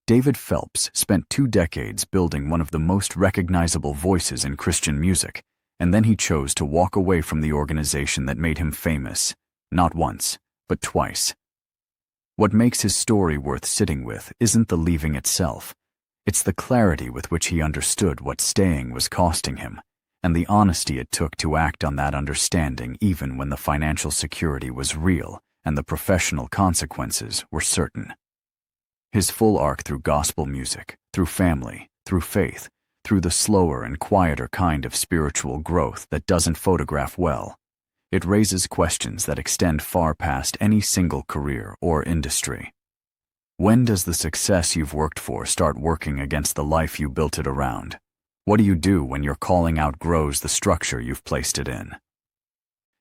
David Phelps spent 2 decades building one of the most recognizable voices in Christian music, and then he chose to walk away from the organization that made him famous, not once, but twice. What makes his story worth sitting with isn't the leaving itself. It's the clarity with which he understood what staying was costing him, and the honesty it took to act on that understanding even when the financial security was real and the professional consequences were certain. His full arc through gospel music, through family, through faith, through the slower and quieter kind of spiritual growth that doesn't photograph well. It raises questions that extend far past any single career or industry. When does the success you've worked for start working against the life you built it around? What do you do when your calling outgrows the structure you've placed it in?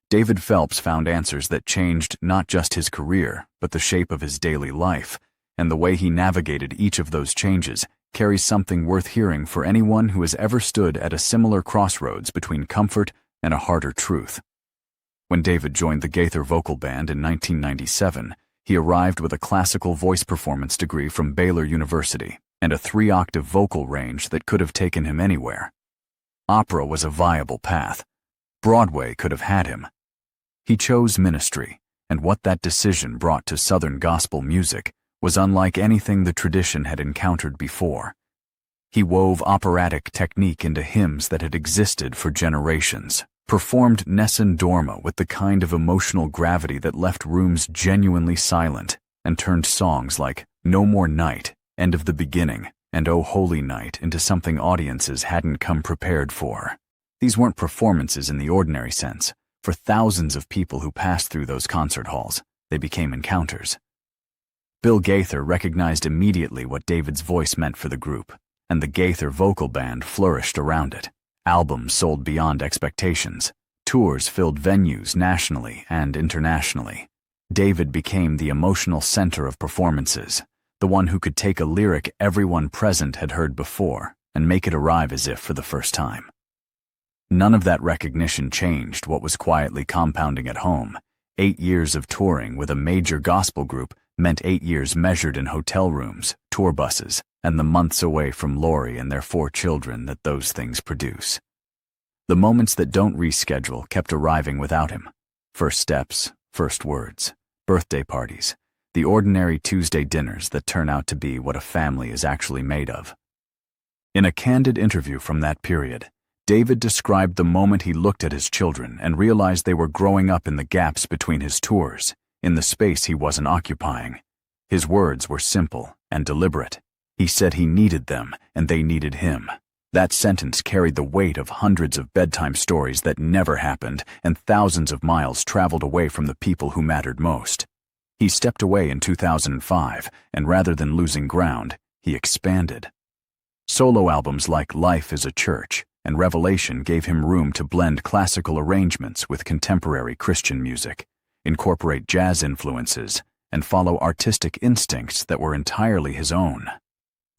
David Phelps found answers that changed not just his career, but the shape of his daily life, and the way he navigated each of those changes carries something worth hearing for anyone who has ever stood at a similar crossroads between comfort and a harder truth. When David joined the Gaither Vocal Band in 1997, he arrived with a classical voice performance degree from Baylor University and a 3-octave vocal range that could have taken him anywhere. Opera was a viable path. Broadway could have had him. He chose ministry, and what that decision brought to Southern gospel music was unlike anything the tradition had encountered before. He wove operatic technique into hymns that had existed for generations, performed Nessun Dorma with the kind of emotional gravity that left rooms genuinely silent, and turned songs like No More Night, End of the Beginning, and O Holy Night into something audiences hadn't come prepared for. These weren't performances in the ordinary sense. For thousands of people who passed through those concert halls, they became encounters. Bill Gaither recognized immediately what David's voice meant for the group, and the Gaither Vocal Band flourished around it. Albums sold beyond expectations. Tours filled venues nationally and internationally. David became the emotional center of performances, the one who could take a lyric everyone present had heard before and make it arrive as if for the first time. None of that recognition changed what was quietly compounding at home. 8 years of touring with a major gospel group meant 8 years measured in hotel rooms, tour buses, and the months away from Lori and their 4 children that those things produce. The moments that don't reschedule kept arriving without him. First steps, first words, birthday parties, the ordinary Tuesday dinners that turn out to be what a family is actually made of. In a candid interview from that period, David described the moment he looked at his children and realized they were growing up in the gaps between his tours, in the space he wasn't occupying. His words were simple and deliberate. He said he needed them and they needed him. That sentence carried the weight of hundreds of bedtime stories that never happened and thousands of miles traveled away from the people who mattered most. He stepped away in 2005, and rather than losing ground, he expanded. Solo albums like Life is a Church and Revelation gave him room to blend classical arrangements with contemporary Christian music, incorporate jazz influences, and follow artistic instincts that were entirely his own.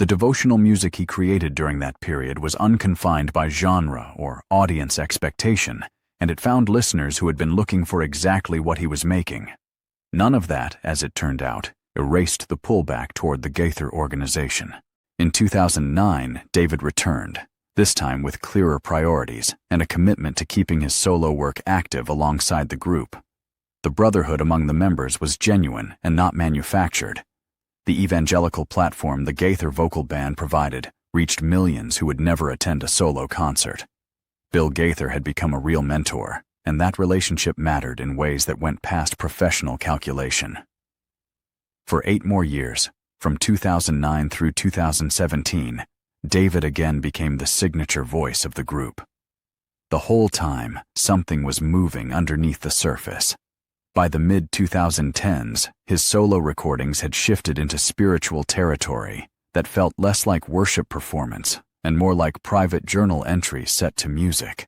The devotional music he created during that period was unconfined by genre or audience expectation, and it found listeners who had been looking for exactly what he was making. None of that, as it turned out, erased the pullback toward the Gaither organization. In 2009, David returned, this time with clearer priorities and a commitment to keeping his solo work active alongside the group. The brotherhood among the members was genuine and not manufactured. The evangelical platform the Gaither Vocal Band provided reached millions who would never attend a solo concert. Bill Gaither had become a real mentor, and that relationship mattered in ways that went past professional calculation. For 8 more years, from 2009 through 2017, David again became the signature voice of the group. The whole time, something was moving underneath the surface. By the mid-2010s, his solo recordings had shifted into spiritual territory that felt less like worship performance and more like private journal entries set to music.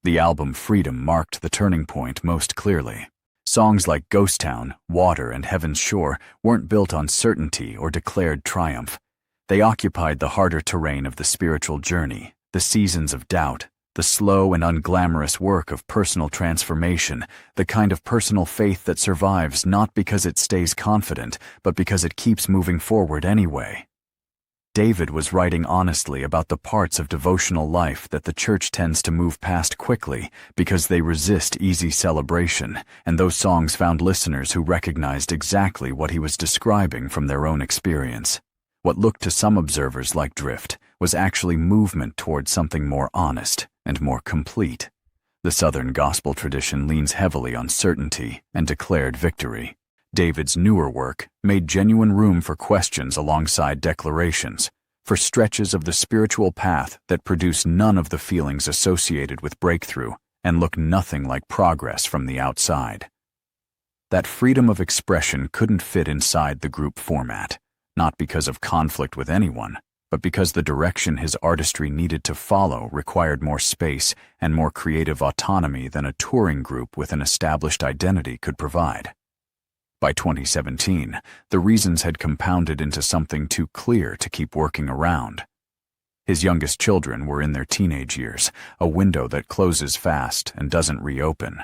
The album Freedom marked the turning point most clearly. Songs like Ghost Town, Water, and Heaven's Shore weren't built on certainty or declared triumph. They occupied the harder terrain of the spiritual journey, the seasons of doubt, the slow and unglamorous work of personal transformation, the kind of personal faith that survives not because it stays confident, but because it keeps moving forward anyway. David was writing honestly about the parts of devotional life that the church tends to move past quickly because they resist easy celebration, and those songs found listeners who recognized exactly what he was describing from their own experience. What looked to some observers like drift was actually movement towards something more honest and more complete. The Southern gospel tradition leans heavily on certainty and declared victory. David's newer work made genuine room for questions alongside declarations, for stretches of the spiritual path that produce none of the feelings associated with breakthrough and look nothing like progress from the outside. That freedom of expression couldn't fit inside the group format, not because of conflict with anyone, but because the direction his artistry needed to follow required more space and more creative autonomy than a touring group with an established identity could provide. By 2017, the reasons had compounded into something too clear to keep working around. His youngest children were in their teenage years, a window that closes fast and doesn't reopen.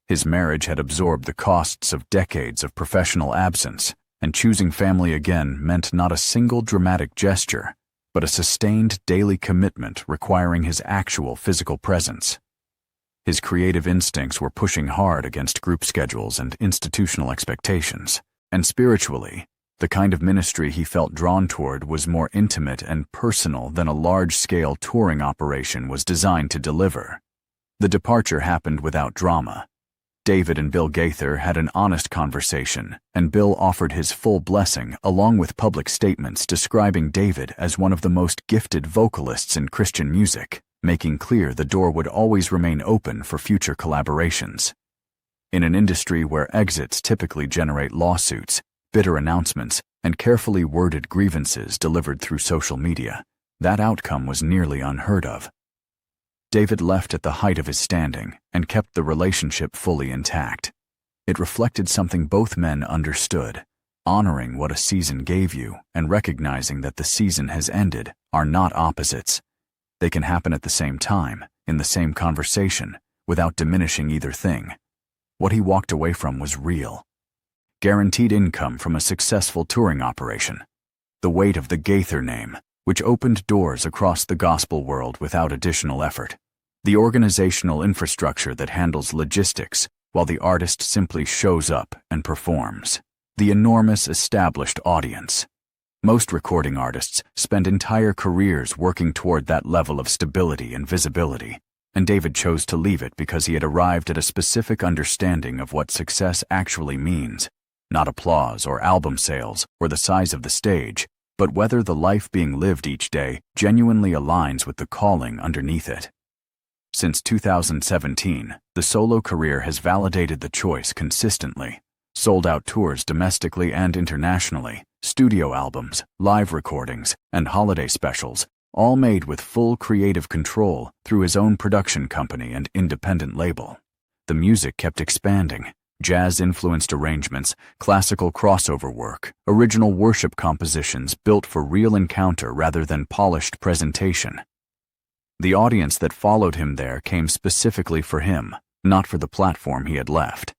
His marriage had absorbed the costs of decades of professional absence, and choosing family again meant not a single dramatic gesture, but a sustained daily commitment requiring his actual physical presence. His creative instincts were pushing hard against group schedules and institutional expectations, and spiritually, the kind of ministry he felt drawn toward was more intimate and personal than a large-scale touring operation was designed to deliver. The departure happened without drama. David and Bill Gaither had an honest conversation, and Bill offered his full blessing along with public statements describing David as one of the most gifted vocalists in Christian music, making clear the door would always remain open for future collaborations. In an industry where exits typically generate lawsuits, bitter announcements, and carefully worded grievances delivered through social media, that outcome was nearly unheard of. David left at the height of his standing and kept the relationship fully intact. It reflected something both men understood. Honoring what a season gave you and recognizing that the season has ended are not opposites. They can happen at the same time, in the same conversation, without diminishing either thing. What he walked away from was real. Guaranteed income from a successful touring operation. The weight of the Gaither name, which opened doors across the gospel world without additional effort. The organizational infrastructure that handles logistics, while the artist simply shows up and performs. The enormous established audience. Most recording artists spend entire careers working toward that level of stability and visibility, and David chose to leave it because he had arrived at a specific understanding of what success actually means, not applause or album sales or the size of the stage, but whether the life being lived each day genuinely aligns with the calling underneath it. Since 2017, the solo career has validated the choice consistently. Sold-out tours domestically and internationally, studio albums, live recordings, and holiday specials, all made with full creative control through his own production company and independent label. The music kept expanding. Jazz-influenced arrangements, classical crossover work, original worship compositions built for real encounter rather than polished presentation. The audience that followed him there came specifically for him, not for the platform he had left.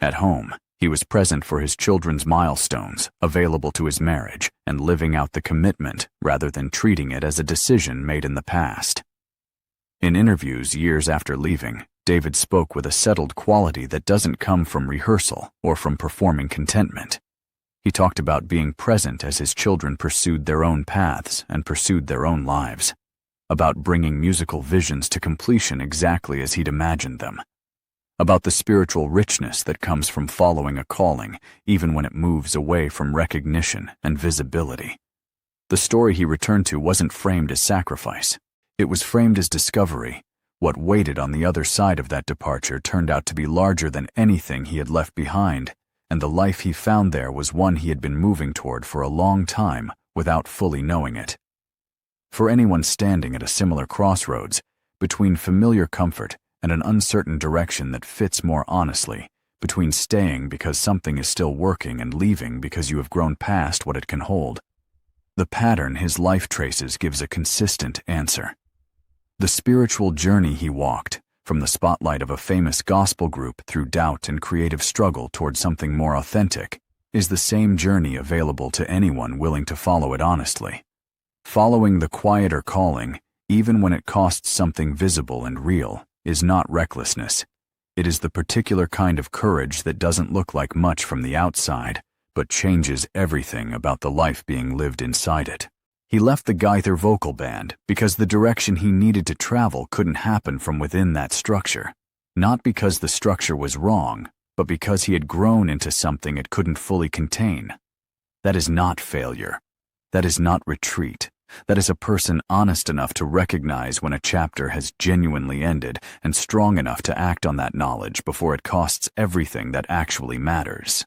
At home, he was present for his children's milestones, available to his marriage, and living out the commitment rather than treating it as a decision made in the past. In interviews years after leaving, David spoke with a settled quality that doesn't come from rehearsal or from performing contentment. He talked about being present as his children pursued their own paths and pursued their own lives, about bringing musical visions to completion exactly as he'd imagined them, about the spiritual richness that comes from following a calling, even when it moves away from recognition and visibility. The story he returned to wasn't framed as sacrifice. It was framed as discovery. What waited on the other side of that departure turned out to be larger than anything he had left behind, and the life he found there was one he had been moving toward for a long time without fully knowing it. For anyone standing at a similar crossroads, between familiar comfort and an uncertain direction that fits more honestly, between staying because something is still working and leaving because you have grown past what it can hold, the pattern his life traces gives a consistent answer. The spiritual journey he walked, from the spotlight of a famous gospel group through doubt and creative struggle toward something more authentic, is the same journey available to anyone willing to follow it honestly. Following the quieter calling, even when it costs something visible and real, is not recklessness. It is the particular kind of courage that doesn't look like much from the outside, but changes everything about the life being lived inside it. He left the Gaither Vocal Band because the direction he needed to travel couldn't happen from within that structure. Not because the structure was wrong, but because he had grown into something it couldn't fully contain. That is not failure. That is not retreat. That is a person honest enough to recognize when a chapter has genuinely ended and strong enough to act on that knowledge before it costs everything that actually matters.